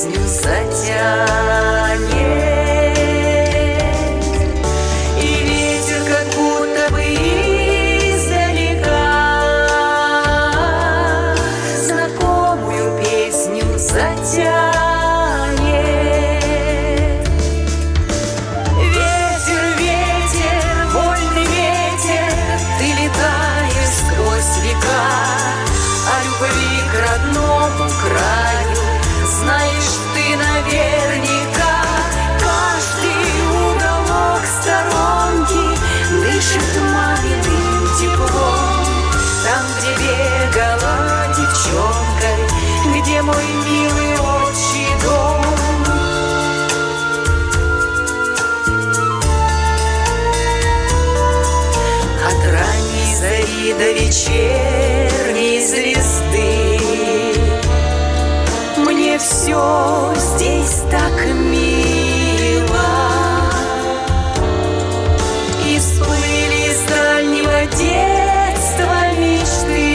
песню затянет. И ветер как будто бы издалека знакомую песню затянет. Ветер, ветер, вольный ветер, ты летаешь сквозь века, о любви к родному краю знаешь ты наверняка. Каждый уголок сторонки дышит маминым теплом. Там, где бегала девчонкой, где мой милый отчий дом. От ранней зари до вечерней звезды мне все здесь так мило. И всплыли из дальнего детства мечты,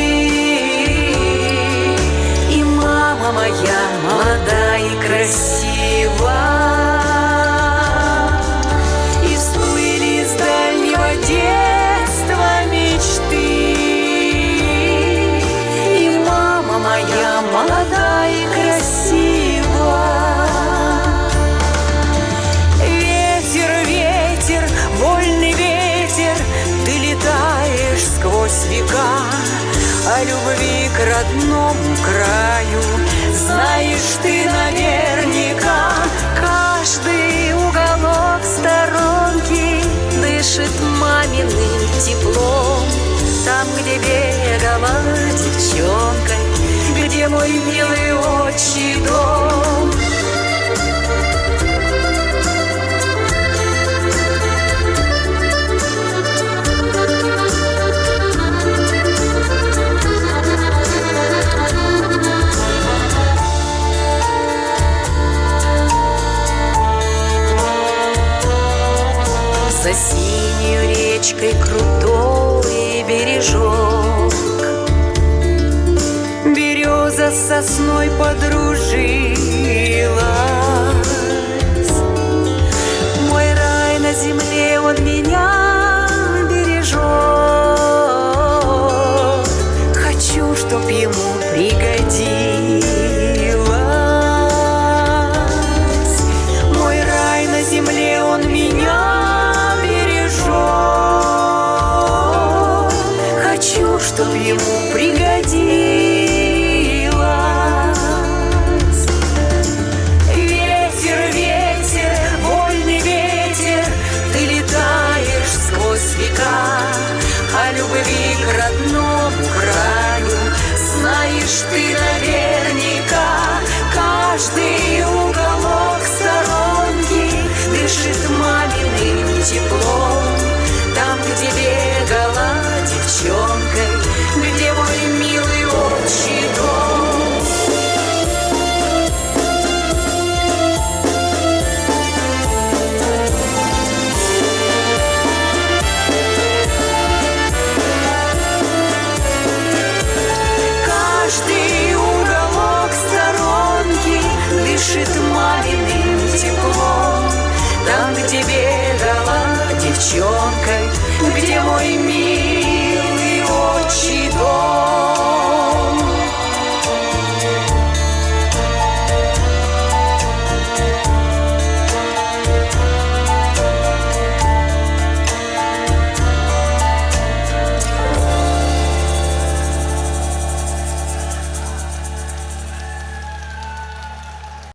и мама моя молода и красива. И всплыли из дальнего детства мечты, и мама моя молода и красива. Ветер, ветер, вольный ветер, ты летаешь сквозь века, о любви к родному краю знаешь ты наверняка. Каждый уголок сторонки дышит маминым теплом. Там, где бегала девчонкой, где мой милый отчий дом. За синюю речкой крутой бережок береза с сосной подружилась. Мой рай на земле, он меня